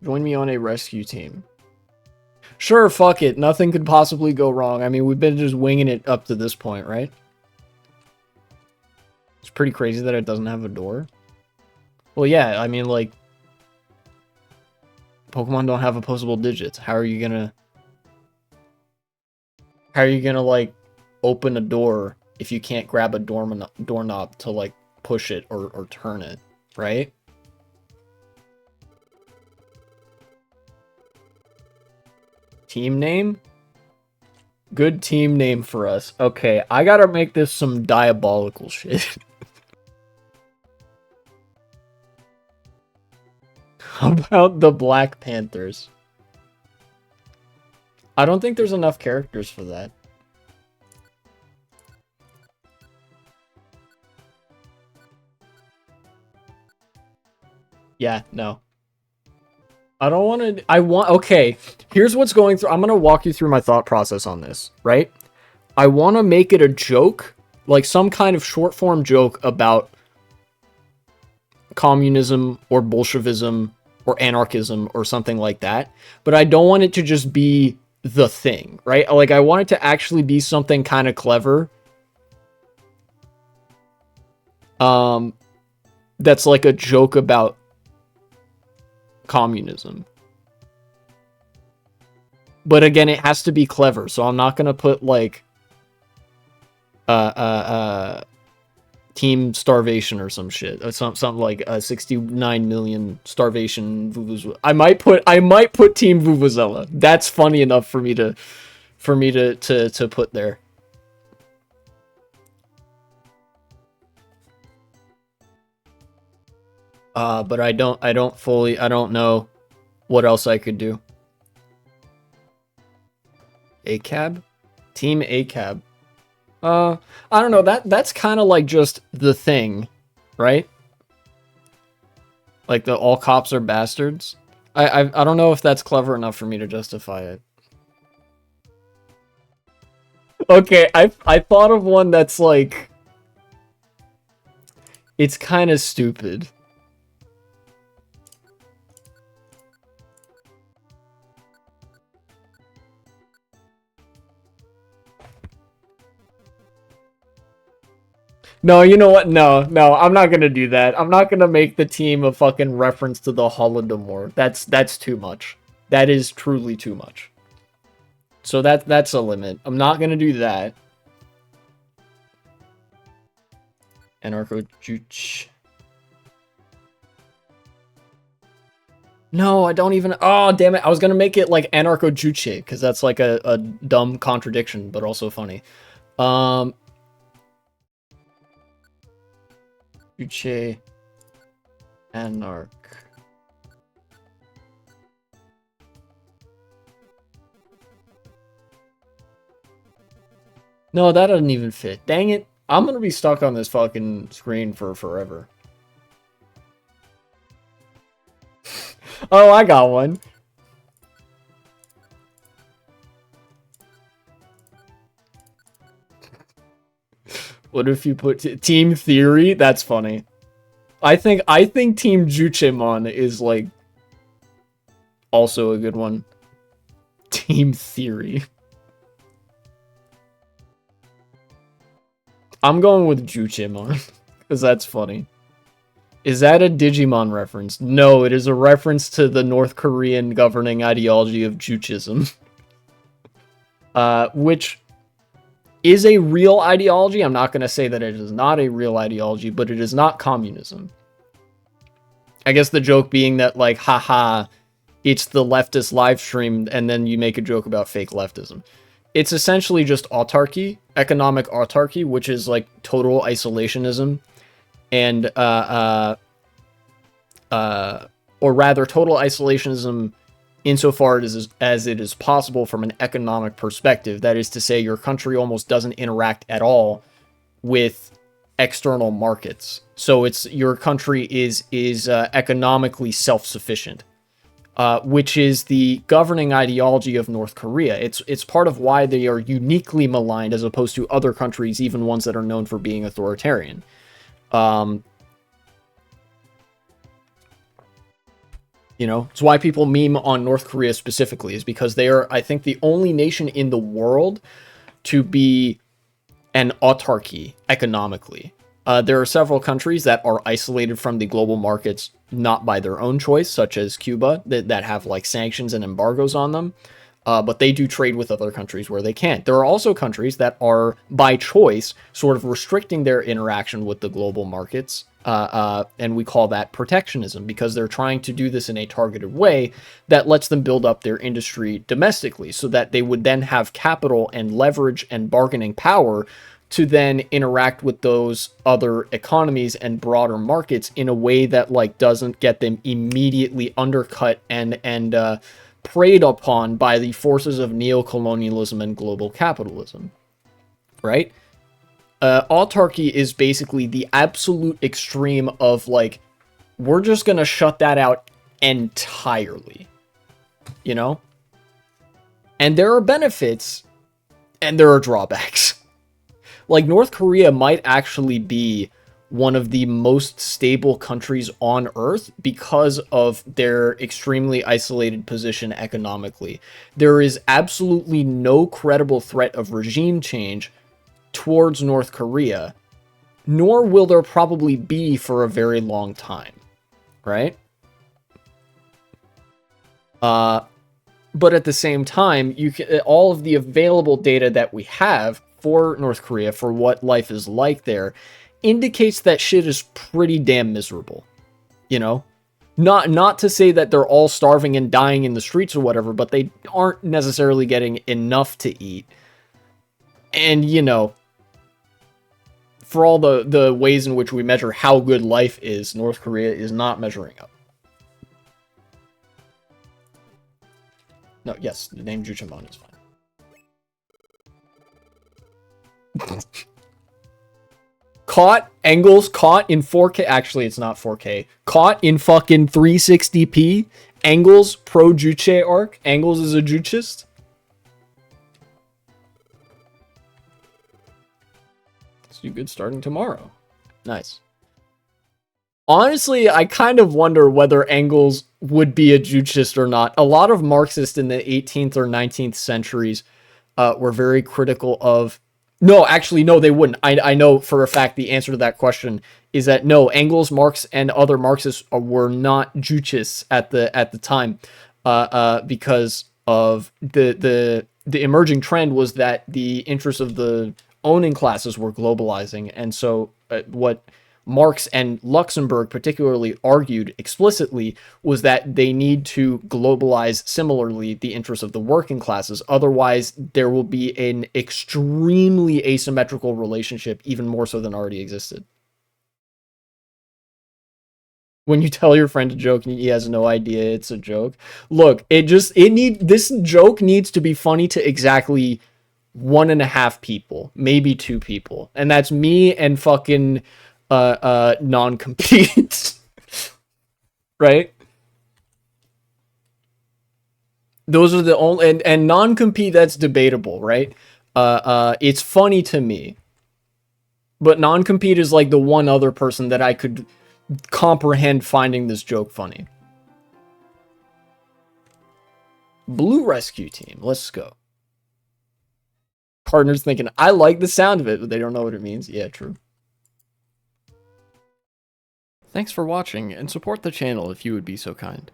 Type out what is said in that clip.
Join me on a rescue team. Sure, fuck it. Nothing could possibly go wrong. I mean, we've been just winging it up to this point, right? It's pretty crazy that it doesn't have a door. Well, yeah, I mean, like, Pokemon don't have opposable digits. How are you gonna, like, open a door if you can't grab a doorknob to, like, push it or turn it, right? Team name? Good team name for us. Okay, I gotta make this some diabolical shit. How about the Black Panthers? I don't think there's enough characters for that. Yeah, no. I don't want to... Okay, here's what's going through... I'm going to walk you through my thought process on this, right? I want to make it a joke, like some kind of short-form joke about communism or Bolshevism or anarchism or something like that. But I don't want it to just be the thing, right? Like, I want it to actually be something kind of clever. That's like a joke about communism. But again, it has to be clever, so I'm not gonna put like team starvation or some shit. Or something like 69 million starvation Vuvuzela. I might put Team Vuvuzela. That's funny enough for me to put there. But I don't know what else I could do. ACAB? Team ACAB. I don't know, that's kind of like just the thing, right? Like the all cops are bastards. I don't know if that's clever enough for me to justify it. Okay, I thought of one that's like... It's kind of stupid. No, you know what? No, I'm not gonna do that. I'm not gonna make the team a fucking reference to the Holodomor. That's too much. That is truly too much. So that's a limit. I'm not gonna do that. Anarcho-juche. No, I don't even... Oh, damn it. I was gonna make it like Anarcho-juche, because that's like a dumb contradiction, but also funny. Juche Anarch. No, that doesn't even fit. Dang it. I'm gonna be stuck on this fucking screen for forever. Oh, I got one. What if you put Team Theory? That's funny. I think Team Juchemon is like also a good one. Team Theory. I'm going with Juchemon because that's funny. Is that a Digimon reference? No, it is a reference to the North Korean governing ideology of JUCHEISM. Which is a real ideology. I'm not going to say that it is not a real ideology, but it is not communism. I guess the joke being that, like, haha, it's the leftist live stream, and then you make a joke about fake leftism. It's essentially just autarky, economic autarky, which is, like, total isolationism. And, or rather, total isolationism insofar as it is possible from an economic perspective. That is to say, your country almost doesn't interact at all with external markets. So your country is economically self-sufficient, which is the governing ideology of North Korea. It's part of why they are uniquely maligned as opposed to other countries, even ones that are known for being authoritarian. You know, it's why people meme on North Korea specifically, is because they are, I think, the only nation in the world to be an autarky economically. There are several countries that are isolated from the global markets, not by their own choice, such as Cuba, that have like sanctions and embargoes on them. But they do trade with other countries where they can't. There are also countries that are, by choice, sort of restricting their interaction with the global markets. And we call that protectionism, because they're trying to do this in a targeted way that lets them build up their industry domestically, so that they would then have capital and leverage and bargaining power to then interact with those other economies and broader markets in a way that like doesn't get them immediately undercut and preyed upon by the forces of neocolonialism and global capitalism, right? Autarky is basically the absolute extreme of like, we're just gonna shut that out entirely, you know? And there are benefits and there are drawbacks. Like, North Korea might actually be one of the most stable countries on Earth because of their extremely isolated position economically. There is absolutely no credible threat of regime change towards North Korea, nor will there probably be for a very long time, right? But at the same time, you can, all of the available data that we have for North Korea, for what life is like there, indicates that shit is pretty damn miserable, you know? Not to say that they're all starving and dying in the streets or whatever, but they aren't necessarily getting enough to eat. And, you know, for all the ways in which we measure how good life is, North Korea is not measuring up. No, yes, the name Juchemon is fine. Caught, angles, caught in 4K. Actually, it's not 4K. Caught in fucking 360p. Angles, pro juche arc. Angles is a juchist. Let's do good starting tomorrow. Nice. Honestly, I kind of wonder whether Engels would be a juchist or not. A lot of Marxists in the 18th or 19th centuries were very critical of... No, actually, no, they wouldn't. I know for a fact the answer to that question is that no, Engels, Marx, and other Marxists were not juchists at the time, because of the emerging trend was that the interests of the owning classes were globalizing, and so what Marx and Luxemburg particularly argued explicitly was that they need to globalize similarly the interests of the working classes. Otherwise, there will be an extremely asymmetrical relationship, even more so than already existed. When you tell your friend a joke and he has no idea it's a joke. Look, this joke needs to be funny to exactly 1.5 people, maybe 2 people. And that's me and fucking non-compete. Right? Those are the only, and non-compete, that's debatable, right? It's funny to me, but non-compete is like the one other person that I could comprehend finding this joke funny. Blue Rescue Team, let's go. Partner's thinking, I like the sound of it, but they don't know what it means. Yeah, true. Thanks for watching, and support the channel if you would be so kind.